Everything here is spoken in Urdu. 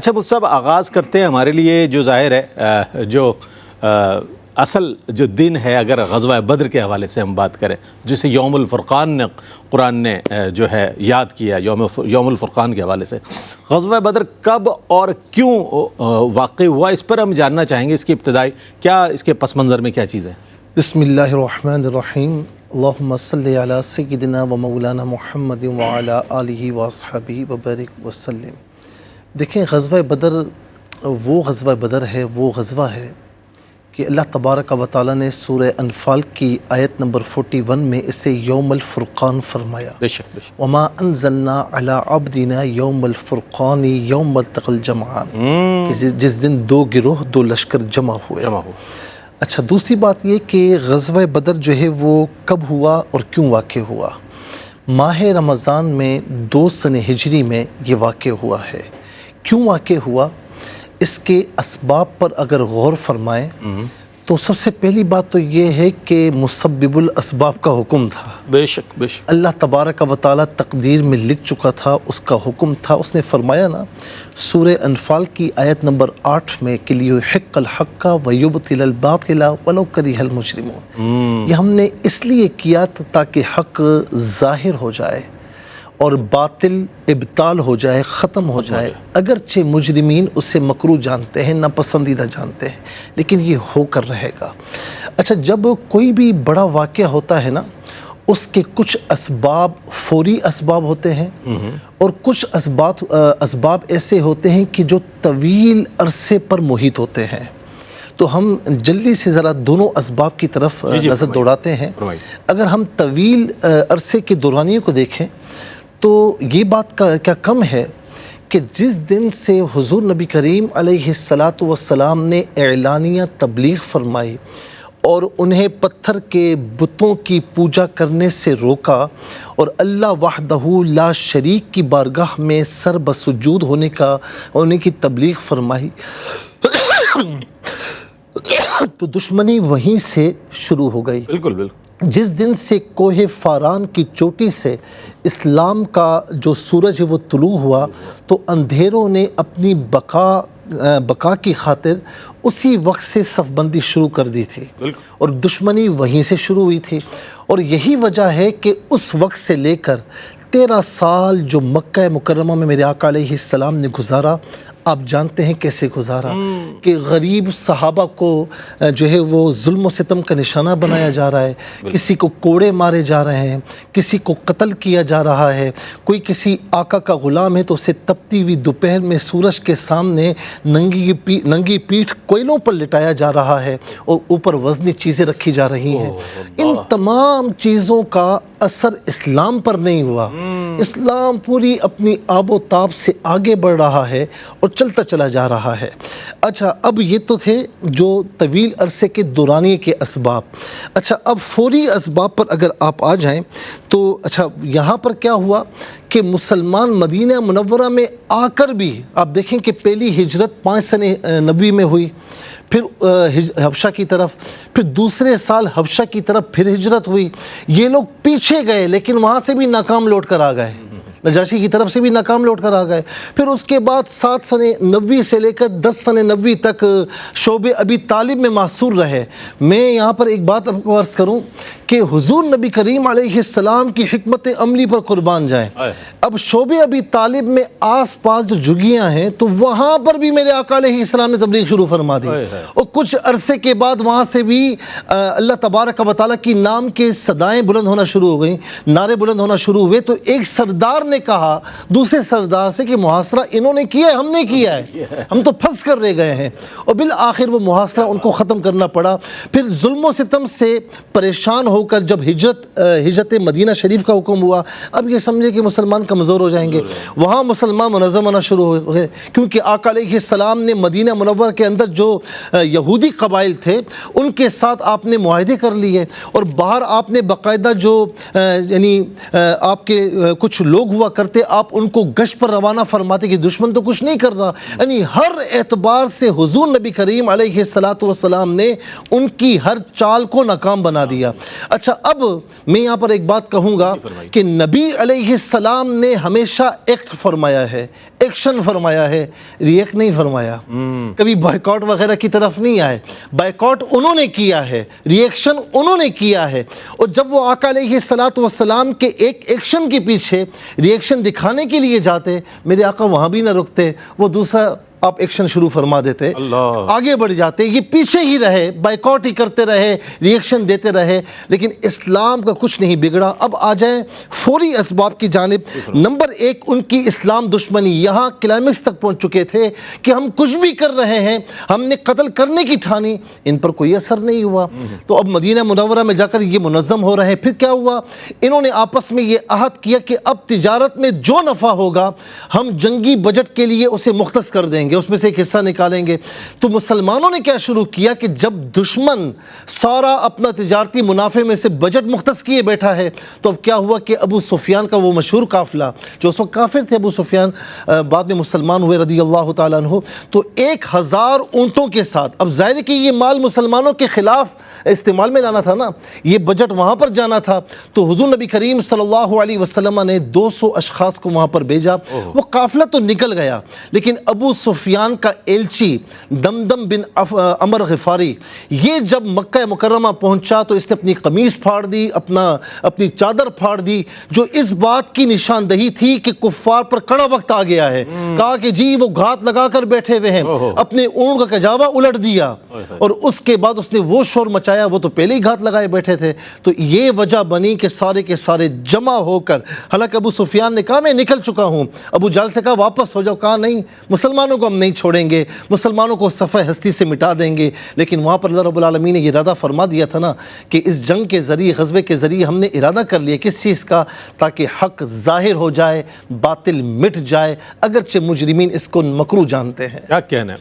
اچھا مجھ صاحب آغاز کرتے ہیں. ہمارے لیے جو ظاہر ہے جو اصل جو دن ہے، اگر غزوہ بدر کے حوالے سے ہم بات کریں جسے یوم الفرقان نے قرآن نے جو ہے یاد کیا، یوم الفرقان کے حوالے سے غزوہ بدر کب اور کیوں واقع ہوا، اس پر ہم جاننا چاہیں گے. اس کی ابتدائی کیا، اس کے پس منظر میں کیا چیزیں؟ بسم اللہ الرحمن الرحیم. اللہم صلی علی سیدنا و مولانا محمد وعلی آلہ واصحابہ وبارک وسلم. دیکھیں، غزوہ بدر وہ غزوہ بدر ہے، وہ غزوہ ہے کہ اللہ تبارک و تعالیٰ نے سورہ انفال کی آیت نمبر 41 میں اسے یوم الفرقان فرمایا. بے شک بے شک. وما انزلنا علی عبدنا یوم الفرقان یوم التقى الجمعان، جس دن دو گروہ، دو لشکر جمع ہوئے. اچھا، دوسری بات یہ کہ غزوہ بدر جو ہے وہ کب ہوا اور کیوں واقع ہوا؟ ماہ رمضان میں 2 سنہ ہجری میں یہ واقع ہوا ہے. کیوں واقع ہوا؟ اس کے اسباب پر اگر غور فرمائیں تو سب سے پہلی بات تو یہ ہے کہ مسبب الاسباب کا حکم تھا. بے شک بے شک. اللہ تبارک و تعالیٰ تقدیر میں لکھ چکا تھا، اس کا حکم تھا. اس نے فرمایا نا سورہ انفال کی آیت نمبر 8 میں کہ لیحق الحق ویبطل الباطل ولو کرہ المجرمون. یہ ہم نے اس لیے کیا تاکہ حق ظاہر ہو جائے اور باطل ابطال ہو جائے، ختم ہو جائے. اگرچہ مجرمین اسے مکروہ جانتے ہیں، ناپسندیدہ جانتے ہیں، لیکن یہ ہو کر رہے گا. اچھا، جب کوئی بھی بڑا واقعہ ہوتا ہے نا، اس کے کچھ اسباب فوری اسباب ہوتے ہیں اور کچھ اسباب ایسے ہوتے ہیں کہ جو طویل عرصے پر محیط ہوتے ہیں. تو ہم جلدی سے ذرا دونوں اسباب کی طرف نظر دوڑاتے ہیں. اگر ہم طویل عرصے کے دورانیے کو دیکھیں تو یہ بات کیا کم ہے کہ جس دن سے حضور نبی کریم علیہ السلام نے اعلانیہ تبلیغ فرمائی اور انہیں پتھر کے بتوں کی پوجا کرنے سے روکا اور اللہ وحدہ لا شریک کی بارگاہ میں سر بسجود ہونے کی تبلیغ فرمائی، تو دشمنی وہیں سے شروع ہو گئی. بالکل بالکل. جس دن سے کوہ فاران کی چوٹی سے اسلام کا جو سورج ہے وہ طلوع ہوا تو اندھیروں نے اپنی بقا کی خاطر اسی وقت سے صف بندی شروع کر دی تھی اور دشمنی وہیں سے شروع ہوئی تھی. اور یہی وجہ ہے کہ اس وقت سے لے کر 13 سال جو مکہ مکرمہ میں میرے آقا علیہ السلام نے گزارا، آپ جانتے ہیں کیسے گزارا کہ غریب صحابہ کو جو ہے وہ ظلم و ستم کا نشانہ بنایا جا رہا ہے، کسی کو کوڑے مارے جا رہے ہیں، کسی کو قتل کیا جا رہا ہے. کوئی کسی آقا کا غلام ہے تو اسے تپتی ہوئی دوپہر میں سورج کے سامنے ننگی پیٹھ کوئلوں پر لٹایا جا رہا ہے اور اوپر وزنی چیزیں رکھی جا رہی ہیں. ان تمام چیزوں کا اثر اسلام پر نہیں ہوا. اسلام پوری اپنی آب و تاب سے آگے بڑھ رہا ہے اور چلتا چلا جا رہا ہے. اچھا، اب یہ تو تھے جو طویل عرصے کے دورانیے کے اسباب. اچھا، اب فوری اسباب پر اگر آپ آ جائیں تو اچھا یہاں پر کیا ہوا کہ مسلمان مدینہ منورہ میں آ کر بھی آپ دیکھیں کہ پہلی ہجرت 5 سنہ نبوی میں ہوئی، پھر حبشہ کی طرف، پھر دوسرے سال حبشہ کی طرف پھر ہجرت ہوئی. یہ لوگ پیچھے گئے لیکن وہاں سے بھی ناکام لوٹ کر آ گئے، نجاشی کی طرف سے بھی ناکام لوٹ کر آ گئے. پھر اس کے بعد 7 سنہ نبوی سے لے کر 10 سنہ نبوی تک شعب ابی طالب میں محصور رہے. میں یہاں پر ایک بات آپ کو عرض کروں کہ حضور نبی کریم علیہ السلام کی حکمت عملی پر قربان جائیں. اب شعب ابی طالب میں آس پاس جو جھگیاں ہیں تو وہاں پر بھی میرے آقا علیہ السلام نے تبلیغ شروع فرما دی اور کچھ عرصے کے بعد وہاں سے بھی اللہ تبارک و تعالیٰ کی نام کے صدائیں بلند ہونا شروع ہو گئیں، نعرے بلند ہونا شروع ہوئے. تو ایک سردار نے کہا دوسرے سردار سے کہ محاصرہ انہوں نے کیا ہے، ہم نے کیا ہے، ہم تو پھنس کر رہ گئے ہیں. اور بالآخر وہ محاصرہ ان کو ختم کرنا پڑا. پھر ظلم و ستم سے پریشان ہو کر جب ہجرت مدینہ شریف کا حکم ہوا، اب یہ سمجھے کہ مسلمان کمزور ہو جائیں گے، وہاں مسلمان منظم ہونا شروع ہو گئے کیونکہ آقا علیہ السلام نے مدینہ منور کے اندر جو یہودی قبائل تھے ان کے ساتھ آپ نے معاہدے کر لیے اور باہر آپ نے باقاعدہ جو یعنی آپ کے کچھ لوگ ہوا کرتے آپ ان کو گشت پر روانہ فرماتے کہ دشمن تو کچھ نہیں کر رہا. یعنی ہر اعتبار سے حضور نبی کریم علیہ السلام نے ان کی ہر چال کو ناکام بنا دیا. اچھا اب میں یہاں پر ایک بات کہوں گا کہ نبی علیہ السلام نے ہمیشہ ایکٹ فرمایا ہے, ایکشن فرمایا ہے, ریئیکٹ نہیں فرمایا. کبھی بائیکاٹ وغیرہ کی طرف نہیں آئے. بائیکاٹ انہوں نے کیا ہے, ریئیکشن انہوں نے کیا ہے. اور جب وہ آقا علیہ السلام کے ایک ایکشن کے پیچھے ریئیکشن دکھانے کے لیے جاتے, میرے آقا وہاں بھی نہ رکتے, وہ دوسرا آپ ایکشن شروع فرما دیتے, آگے بڑھ جاتے. یہ پیچھے ہی رہے, بائیکاٹ ہی کرتے رہے, ریئیکشن دیتے رہے, لیکن اسلام کا کچھ نہیں بگڑا. اب آ جائیں فوری اسباب کی جانب. نمبر ایک, ان کی اسلام دشمنی یہاں کلائمیکس تک پہنچ چکے تھے کہ ہم کچھ بھی کر رہے ہیں, ہم نے قتل کرنے کی ٹھانی, ان پر کوئی اثر نہیں ہوا. تو اب مدینہ منورہ میں جا کر یہ منظم ہو رہے ہیں. پھر کیا ہوا, انہوں نے آپس میں یہ عہد کیا کہ اب تجارت میں جو نفع ہوگا ہم جنگی بجٹ کے لیے اسے مختص کر دیں گے, اس میں سے ایک حصہ نکالیں گے. تو مسلمانوں نے کیا شروع کیا کہ جب دشمن سارا اپنا تجارتی منافع میں سے بجٹ مختص کیے بیٹھا ہے, تو اب کیا ہوا کہ ابو سفیان کا وہ مشہور قافلہ, جو اس وقت کافر تھے, ابو سفیان بعد میں مسلمان ہوئے رضی اللہ تعالیٰ عنہ, تو 1000 اونٹوں کے ساتھ. اب ظاہر ہے کہ یہ مال مسلمانوں کے خلاف استعمال میں لانا تھا نا, یہ بجٹ وہاں پر جانا تھا. تو حضور نبی کریم صلی اللہ علیہ وسلم نے 200 اشخاص کو وہاں پر بھیجا. وہ قافلہ تو نکل گیا, لیکن ابو سفیان کا ایلچی دمدم بن عمر غفاری, یہ جب مکہ مکرمہ پہنچا تو اس نے اپنی قمیص پھاڑ دی, اپنی چادر پھاڑ دی, جو اس بات کی نشاندہی تھی کہ کفار پر کڑا وقت آ گیا ہے. کہا کہ جی وہ گھات لگا کر بیٹھے ہوئے ہیں, اپنے اونٹ کا کجاوا الٹ دیا, اور اس کے بعد اس نے وہ شور مچایا, وہ تو پہلے ہی گھات لگائے بیٹھے تھے. تو یہ وجہ بنی کہ سارے کے سارے جمع ہو کر, حالانکہ ابو سفیان نے کہا میں نکل چکا ہوں, ابو جہل سے کہا واپس ہو جاؤ, کہا نہیں, مسلمانوں کو ہم نہیں چھوڑیں گے, مسلمانوں کو صفحہ ہستی سے مٹا دیں گے. لیکن وہاں پر اللہ رب العالمین نے یہ ارادہ فرما دیا تھا نا کہ اس جنگ کے ذریعے, غزوے کے ذریعے ہم نے ارادہ کر لیا کس چیز کا, تاکہ حق ظاہر ہو جائے, باطل مٹ جائے, اگرچہ مجرمین اس کو مکروہ جانتے ہیں. کیا کہنا ہے.